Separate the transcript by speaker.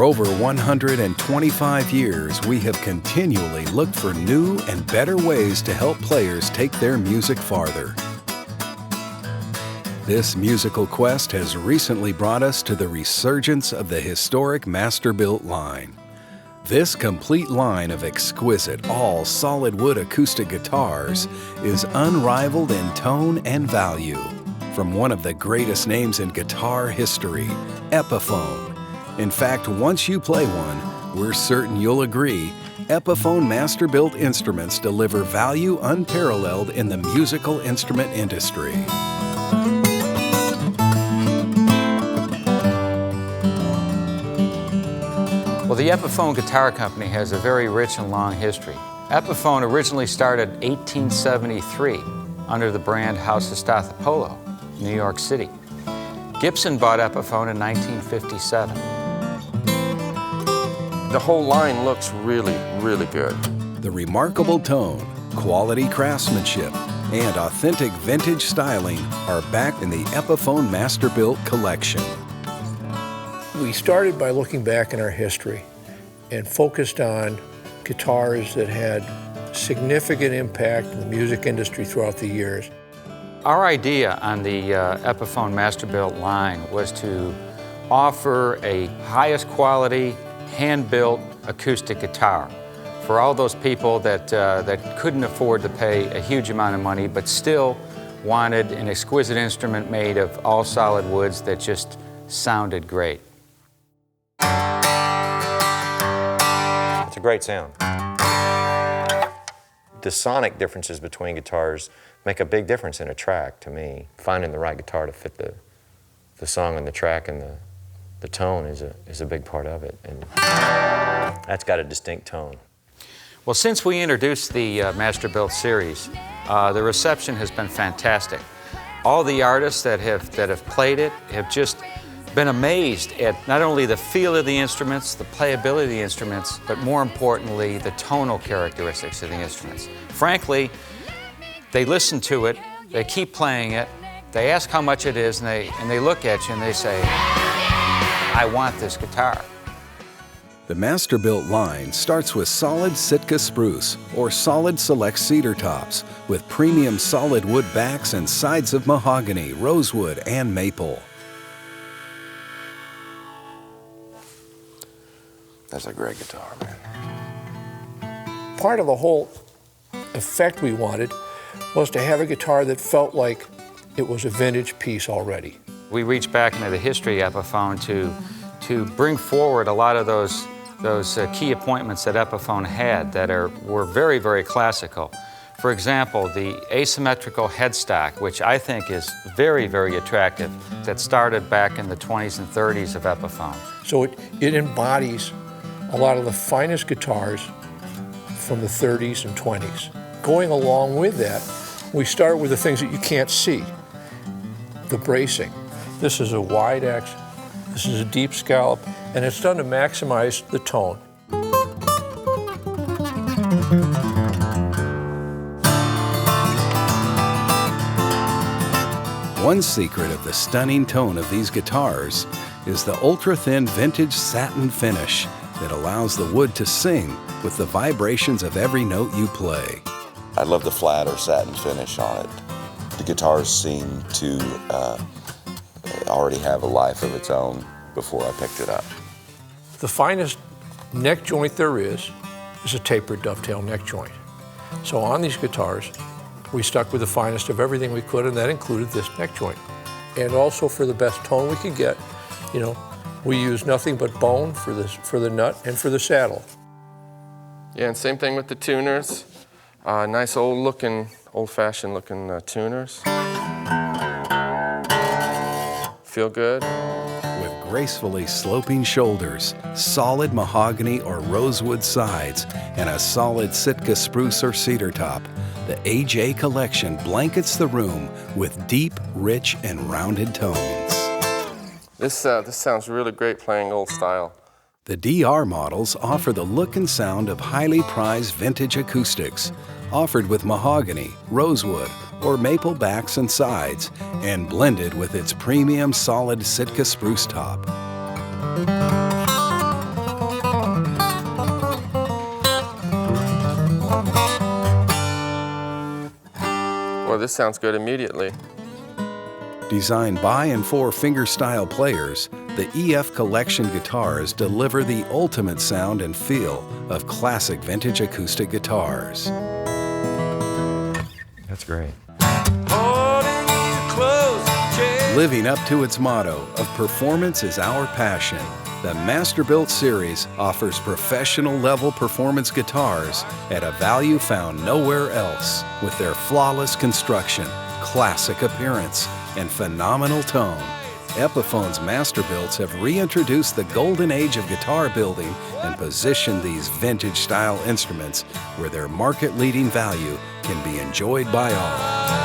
Speaker 1: over 125 years, we have continually looked for new and better ways to help players take their music farther. This musical quest has recently brought us to the resurgence of the historic Masterbilt line. This complete line of exquisite, all solid wood acoustic guitars is unrivaled in tone and value. From one of the greatest names in guitar history, Epiphone. In fact, once you play one, we're certain you'll agree, Epiphone Masterbilt instruments deliver value unparalleled in the musical instrument industry.
Speaker 2: Well, the Epiphone Guitar Company has a very rich and long history. Epiphone originally started in 1873 under the brand House of Stathopolo, New York City. Gibson bought Epiphone in 1957.
Speaker 3: The whole line looks really, really good.
Speaker 1: The remarkable tone, quality craftsmanship, and authentic vintage styling are back in the Epiphone Masterbilt collection.
Speaker 4: We started by looking back in our history and focused on guitars that had significant impact in the music industry throughout the years.
Speaker 2: Our idea on the Epiphone Masterbilt line was to offer a highest quality, hand-built acoustic guitar for all those people that couldn't afford to pay a huge amount of money but still wanted an exquisite instrument made of all solid woods that just sounded great.
Speaker 5: It's a great sound. The sonic differences between guitars make a big difference in a track to me. Finding the right guitar to fit the song and the track and the tone is a big part of it, and that's got a distinct tone.
Speaker 2: Well, since we introduced the Masterbilt series, the reception has been fantastic. All the artists that have played it have just been amazed at not only the feel of the instruments, the playability of the instruments, but more importantly, the tonal characteristics of the instruments. Frankly, they listen to it, they keep playing it, they ask how much it is, and they look at you and they say, I want this guitar.
Speaker 1: The Masterbilt line starts with solid Sitka spruce or solid select cedar tops with premium solid wood backs and sides of mahogany, rosewood, and maple.
Speaker 3: That's a great guitar, man.
Speaker 4: Part of the whole effect we wanted was to have a guitar that felt like it was a vintage piece already.
Speaker 2: We reached back into the history of Epiphone to bring forward a lot of those key appointments that Epiphone had that were very, very classical. For example, the asymmetrical headstock, which I think is very, very attractive, that started back in the 20s and 30s of Epiphone.
Speaker 4: So it embodies a lot of the finest guitars from the 30s and 20s. Going along with that, we start with the things that you can't see. The bracing. This is a wide X, this is a deep scallop, and it's done to maximize the tone.
Speaker 1: One secret of the stunning tone of these guitars is the ultra-thin vintage satin finish that allows the wood to sing with the vibrations of every note you play.
Speaker 6: I love the flat or satin finish on it. The guitars seem to already have a life of its own before I picked it up.
Speaker 4: The finest neck joint there is a tapered dovetail neck joint. So on these guitars, we stuck with the finest of everything we could, and that included this neck joint. And also for the best tone we could get, we use nothing but bone for the nut and for the saddle.
Speaker 3: Yeah, and same thing with the tuners. Nice old-fashioned looking tuners. Feel good.
Speaker 1: With gracefully sloping shoulders, solid mahogany or rosewood sides, and a solid Sitka spruce or cedar top, the AJ collection blankets the room with deep, rich, and rounded tones.
Speaker 3: This sounds really great playing old style.
Speaker 1: The DR models offer the look and sound of highly prized vintage acoustics, offered with mahogany, rosewood, or maple backs and sides, and blended with its premium solid Sitka spruce top.
Speaker 3: this sounds good immediately.
Speaker 1: Designed by and for fingerstyle players, the EF Collection guitars deliver the ultimate sound and feel of classic vintage acoustic guitars.
Speaker 5: That's great.
Speaker 1: Living up to its motto of performance is our passion, the Masterbilt series offers professional-level performance guitars at a value found nowhere else, with their flawless construction, classic appearance, and phenomenal tone. Epiphone's Masterbilts have reintroduced the golden age of guitar building and positioned these vintage-style instruments where their market-leading value can be enjoyed by all.